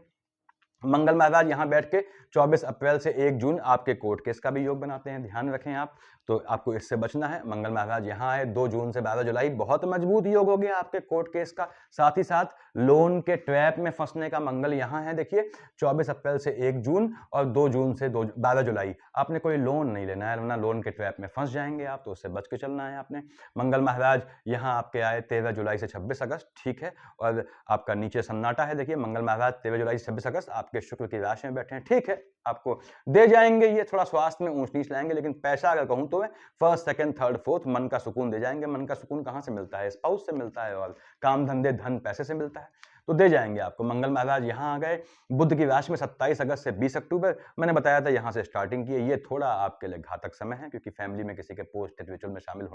मंगल महाराज यहाँ बैठ के 24 अप्रैल से 1 जून आपके कोर्ट केस का भी योग बनाते हैं, ध्यान रखें आप। तो आपको इससे बचना है। मंगल महाराज यहाँ आए 2 जून से 12 जुलाई, बहुत मजबूत योग हो गया आपके कोर्ट केस का। साथ ही साथ लोन के ट्रैप में फंसने का मंगल यहाँ है, देखिए 24 अप्रैल से 1 जून और 2 जून से 12 जुलाई। आपने कोई लोन नहीं लेना है, वरना लोन के ट्रैप में फंस जाएंगे आप, तो उससे बच के चलना है आपने। मंगल महाराज यहाँ आपके आए 13 जुलाई से 26 अगस्त, ठीक है। और आपका नीचे सन्नाटा है, देखिए मंगल महाराज 13 जुलाई से 26 अगस्त आपके शुक्र की राशि में बैठे हैं, ठीक है। आपको दे जाएंगे, ये थोड़ा स्वास्थ्य में ऊंच नीच लाएंगे, लेकिन पैसा अगर कहूं तो फर्स्ट सेकंड थर्ड फोर्थ मन का सुकून दे जाएंगे। मन का सुकून कहां से मिलता है? स्पाउस से मिलता है, और काम धंधे धन पैसे से मिलता है, तो दे जाएंगे आपको। मंगल महाराज यहाँ आ गए बुध की राशि में 27 अगस्त से 20 अक्टूबर। मैंने बताया था यहाँ से स्टार्टिंग की है। ये थोड़ा आपके लिए घातक समय है, क्योंकि फैमिली में किसी के पोस्ट रिचुअल में शामिल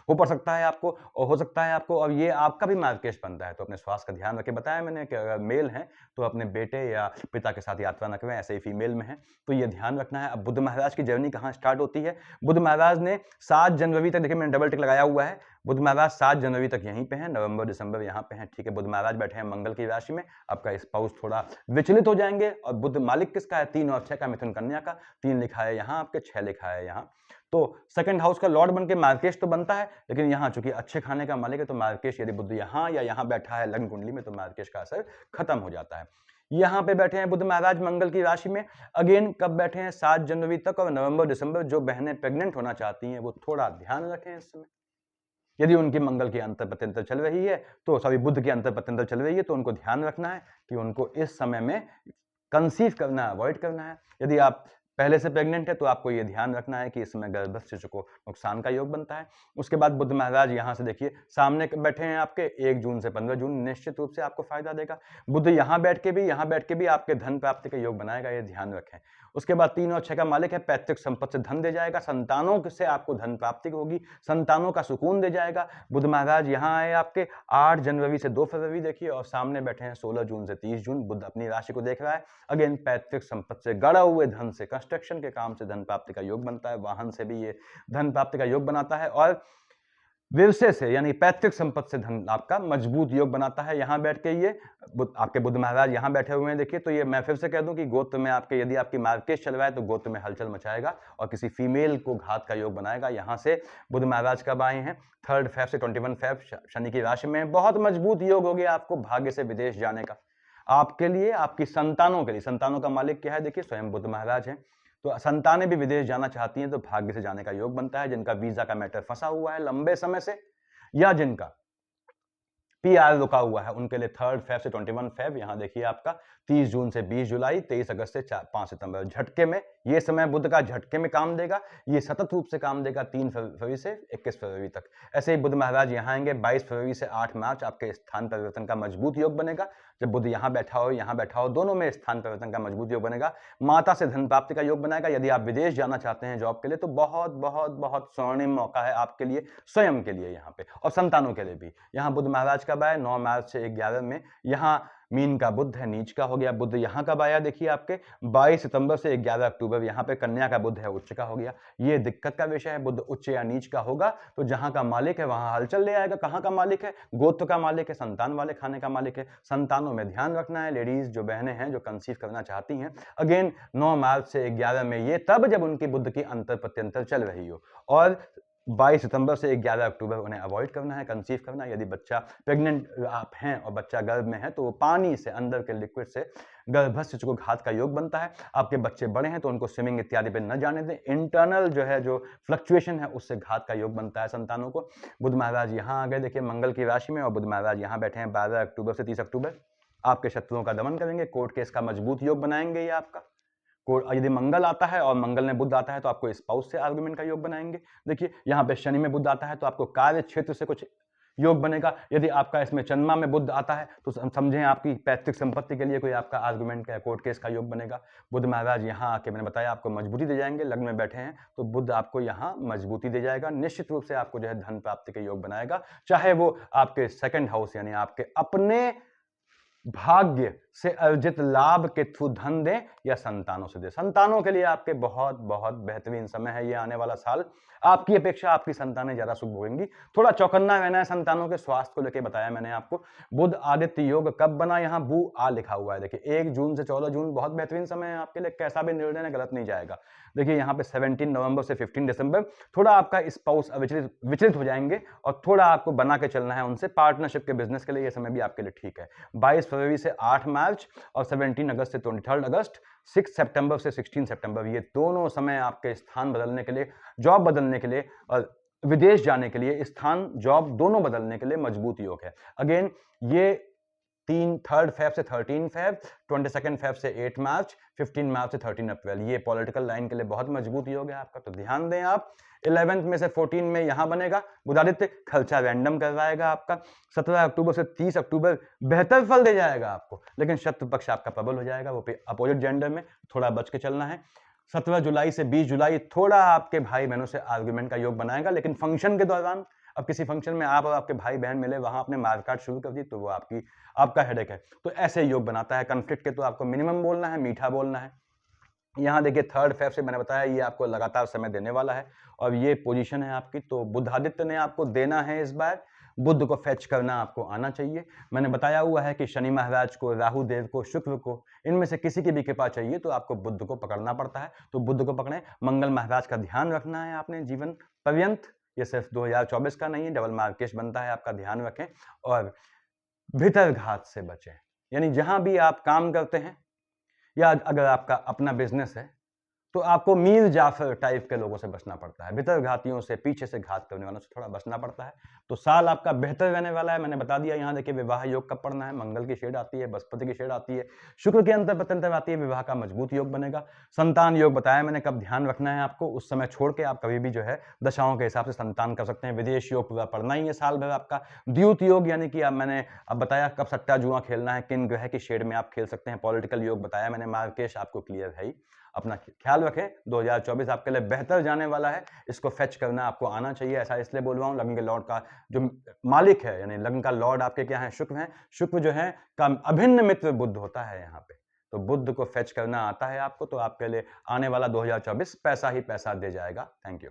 हो पड़ सकता है आपको, और हो सकता है आपको, और ये आपका भी मार्केश बनता है, तो अपने स्वास्थ्य का ध्यान रखें। बताया मैंने कि अगर मेल है तो अपने बेटे या पिता के साथ यात्रा न करें, ऐसे ही फीमेल में है तो ये ध्यान रखना है। अब बुध महाराज की जर्नी कहाँ स्टार्ट होती है? बुध महाराज ने 7 जनवरी तक, देखिए मैंने डबल टिक लगाया हुआ है, बुध महाराज 7 जनवरी तक यहीं पे हैं, नवंबर दिसंबर यहाँ पे हैं, ठीक है। बुध महाराज बैठे हैं मंगल की राशि में, आपका स्पाउस थोड़ा विचलित हो जाएंगे। और बुध मालिक किसका है? 3 और 6 का, मिथुन कन्या का। 3 लिखा है यहाँ आपके, 6 लिखा है यहाँ, तो सेकंड हाउस का लॉर्ड बन के मार्केश तो बनता है, लेकिन यहाँ चूंकि अच्छे खाने का मालिक है तो मार्केश, यदि बुध यहाँ या यहाँ बैठा है लग्न कुंडली में, तो मार्केश का असर खत्म हो जाता है। यहाँ पे बैठे हैं बुध महाराज मंगल की राशि में, अगेन कब बैठे हैं? 7 जनवरी तक और नवंबर दिसंबर। जो बहनें प्रेग्नेंट होना चाहती हैं वो थोड़ा ध्यान रखें इस समय। यदि उनकी मंगल की अंतर पत्यंतर चल रही है, तो सॉरी बुध की अंतर पत्यंतर चल रही है, तो उनको ध्यान रखना है कि उनको इस समय में कंसीव करना अवॉइड करना है। यदि आप पहले से प्रेग्नेंट है तो आपको ये ध्यान रखना है कि इस समय गर्भस्थ शिशु को नुकसान का योग बनता है। उसके बाद बुध महाराज यहाँ से देखिए सामने बैठे हैं आपके 1 जून से 15 जून, निश्चित रूप से आपको फायदा देगा। बुध यहाँ बैठ के भी आपके धन प्राप्ति का योग बनाएगा, ये ध्यान रखें। उसके बाद 3 और 6 का मालिक है, पैतृक संपत्ति से धन दे जाएगा, संतानों से आपको धन प्राप्ति होगी, संतानों का सुकून दे जाएगा। बुध महाराज यहाँ आए आपके 8 जनवरी से 2 फरवरी, देखिए, और सामने बैठे हैं 16 जून से 30 जून। बुध अपनी राशि को देख रहा है, अगेन पैतृक संपत्ति से, गड़ा हुए धन से, कंस्ट्रक्शन के काम से धन प्राप्ति का योग बनता है, वाहन से भी ये धन प्राप्ति का योग बनाता है, और व्यवसाय से यानी पैतृक संपत्ति से धन आपका मजबूत योग बनाता है। यहाँ बैठ के ये आपके बुध महाराज यहाँ बैठे हुए हैं, देखिए। तो ये मैं फिर से कह दूं कि गोत्र में आपके, यदि आपकी मार्केट चल रहा है तो गोत्र में हलचल मचाएगा और किसी फीमेल को घात का योग बनाएगा। यहाँ से बुध महाराज कब आए हैं? 3 फेब से 21 फेब, शनि की राशि में। बहुत मजबूत योग हो गया आपको भाग्य से विदेश जाने का, आपके लिए, आपकी संतानों के लिए। संतानों का मालिक क्या है? देखिए स्वयं बुध महाराज है। तो संतानें भी विदेश जाना चाहती हैं तो भाग्य से जाने का योग बनता है। जिनका वीजा का मैटर फंसा हुआ है लंबे समय से, या जिनका पीआर रुका हुआ है, उनके लिए 3 फेब से 21 फेब, यहाँ देखिए आपका 30 जून से 20 जुलाई, 23 अगस्त से 5 सितंबर। झटके में ये समय बुध का झटके में काम देगा, ये सतत रूप से काम देगा 3 फरवरी से 21 फरवरी तक। ऐसे ही बुध महाराज यहाँ आएंगे 22 फरवरी से 8 मार्च, आपके स्थान परिवर्तन का मजबूत योग बनेगा। जब बुध यहाँ बैठा हो, दोनों में स्थान परिवर्तन का मजबूत योग बनेगा। माता से धन प्राप्ति का योग बनाएगा। यदि आप विदेश जाना चाहते हैं जॉब के लिए तो बहुत बहुत बहुत स्वर्णिम मौका है आपके लिए, स्वयं के लिए यहाँ पे, और संतानों के लिए भी। यहाँ बुध महाराज कब आए? 9 मार्च से 11 में। यहाँ मीन का बुध है, नीच का हो गया। बुध यहाँ कब आया? देखिए आपके 22 सितंबर से 11 अक्टूबर। यहाँ पे कन्या का बुध है, उच्च का हो गया। ये दिक्कत का विषय है, बुध उच्च या नीच का होगा तो जहां का मालिक है वहां हलचल ले आएगा। कहां का मालिक है? गोत्र का मालिक है, संतान वाले खाने का मालिक है। संतानों में ध्यान रखना है। लेडीज जो बहनें हैं जो कंसीव करना चाहती हैं, अगेन 9 मार्च से 11 में, ये तब जब उनकी बुध की अंतर प्रत्यंतर चल रही हो, और 22 सितंबर से 11 अक्टूबर उन्हें अवॉइड करना है कंसीव करना। यदि बच्चा प्रेग्नेंट आप हैं और बच्चा गर्भ में है तो वो पानी से, अंदर के लिक्विड से गर्भस्थ शिशु को घात का योग बनता है। आपके बच्चे बड़े हैं तो उनको स्विमिंग इत्यादि पे न जाने दें। इंटरनल जो है, जो फ्लक्चुएशन है, उससे घात का योग बनता है संतानों को। बुध महाराज यहाँ आ गए, देखिए मंगल की राशि में, और बुध महाराज यहाँ बैठे हैं 12 अक्टूबर से 30 अक्टूबर। आपके शत्रुओं का दमन करेंगे, कोर्ट केस का मजबूत योग बनाएंगे ये आपका। यदि मंगल आता है और मंगल में बुध आता है तो आपको स्पाउस से आर्गुमेंट का योग बनाएंगे। देखिए यहाँ पे शनि में बुध आता है तो आपको कार्य क्षेत्र से कुछ योग बनेगा। यदि आपका इसमें चंद्रमा में बुध आता है तो समझें आपकी पैतृक संपत्ति के लिए कोई आपका आर्गुमेंट का कोर्ट केस का योग बनेगा। बुध महाराज यहाँ आके, मैंने बताया, आपको मजबूती दे जाएंगे। लग्न में बैठे हैं तो बुध आपको यहाँ मजबूती दे जाएगा, निश्चित रूप से आपको जो है धन प्राप्ति के योग बनाएगा, चाहे वो आपके सेकंड हाउस यानी आपके अपने भाग्य से अर्जित लाभ के थ्रू धन दे या संतानों से दे। संतानों के लिए आपके बहुत बहुत बेहतरीन समय है ये आने वाला साल। आपकी अपेक्षा आपकी संतानें ज्यादा शुभ होंगी। थोड़ा चौकन्ना रहना है संतानों के स्वास्थ्य को लेकर बताया मैंने आपको। बुध आदित्य योग कब बना, यहाँ बू आ लिखा हुआ है। देखिए 1 जून से 14 जून बहुत बेहतरीन समय है आपके लिए। कैसा भी निर्णय गलत नहीं जाएगा। देखिए यहाँ पे 17 नवंबर से 15 दिसंबर थोड़ा आपका स्पाउस विचलित हो जाएंगे और थोड़ा आपको बना के चलना है उनसे। पार्टनरशिप के बिजनेस के लिए ये समय भी आपके लिए ठीक है। 22 फरवरी से 8 मार्च और 17 अगस्त से 23 अगस्त, 6 सितंबर से 16 सितंबर, ये दोनों समय आपके स्थान बदलने के लिए, जॉब बदलने के लिए और विदेश जाने के लिए, स्थान जॉब दोनों बदलने के लिए मजबूत योग है। अगेन ये 3 फेब से 13 फेब, 22 फेब से 8 मार्च, 15 मार्च से 13 अप्रैल, ये पॉलिटिकल लाइन के लिए बहुत मजबूत योग है आपका, तो ध्यान दें आप। 11 में से 14 में यहां बनेगा बुधादित्य, खर्चा रैंडम करवाएगा आपका। 17 अक्टूबर से 30 अक्टूबर बेहतर फल दे जाएगा आपको, लेकिन शत्रु पक्ष आपका प्रबल हो जाएगा, वो अपोजिट जेंडर में थोड़ा बच के चलना है। 17 जुलाई से 20 जुलाई थोड़ा आपके भाई बहनों से आर्गुमेंट का योग बनाएगा, लेकिन फंक्शन के दौरान, अब किसी फंक्शन में आप और आपके भाई बहन मिले, वहां आपने मारकाट शुरू कर दी तो वो आपका हेडेक है। तो ऐसे योग बनाता है कॉन्फ्लिक्ट के, तो आपको मिनिमम बोलना है, मीठा बोलना है। यहाँ देखिए 3 फेब से मैंने बताया ये आपको लगातार समय देने वाला है और ये पोजीशन है आपकी। तो बुधादित्य ने आपको देना है इस बार, बुध को फेच करना आपको आना चाहिए। मैंने बताया हुआ है कि शनि महाराज को, राहु देव को, शुक्र को, इनमें से किसी की भी कृपा चाहिए तो आपको बुध को पकड़ना पड़ता है, तो बुध को पकड़ें। मंगल महाराज का ध्यान रखना है आपने जीवन पर्यंत, ये सिर्फ 2024 का नहीं है, डबल मार्केश बनता है आपका, ध्यान रखें। और भीतर घात से बचें, यानी जहां भी आप काम करते हैं या अगर आपका अपना बिजनेस है तो आपको मीर जाफर टाइप के लोगों से बचना पड़ता है, भीतर घातियों से, पीछे से घात करने वालों से थोड़ा बचना पड़ता है। तो साल आपका बेहतर रहने वाला है, मैंने बता दिया। यहाँ देखिए विवाह योग कब पढ़ना है, मंगल की शेड आती है, बृहस्पति की शेड आती है, शुक्र के अंतर प्रत्यंतर आती है, विवाह का मजबूत योग बनेगा। संतान योग बताया मैंने कब ध्यान रखना है आपको, उस समय छोड़ के आप कभी भी जो है दशाओं के हिसाब से संतान कर सकते हैं। विदेश योग पूरा पढ़ना ही है साल भर आपका। द्यूत योग यानी कि मैंने अब बताया कब सट्टा जुआ खेलना है, किन ग्रह की शेड में आप खेल सकते हैं। पॉलिटिकल योग बताया मैंने, मार्केश आपको क्लियर है ही। अपना ख्याल रखें, 2024 आपके लिए बेहतर जाने वाला है, इसको फेच करना आपको आना चाहिए। ऐसा इसलिए बोल रहा हूं, लग्न के लॉर्ड का जो मालिक है, यानी लग्न का लॉर्ड आपके क्या है, शुक्र है। शुक्र जो है का अभिन्न मित्र बुध होता है यहाँ पे, तो बुध को फेच करना आता है आपको, तो आपके लिए आने वाला 2024 पैसा ही पैसा दे जाएगा। Thank you.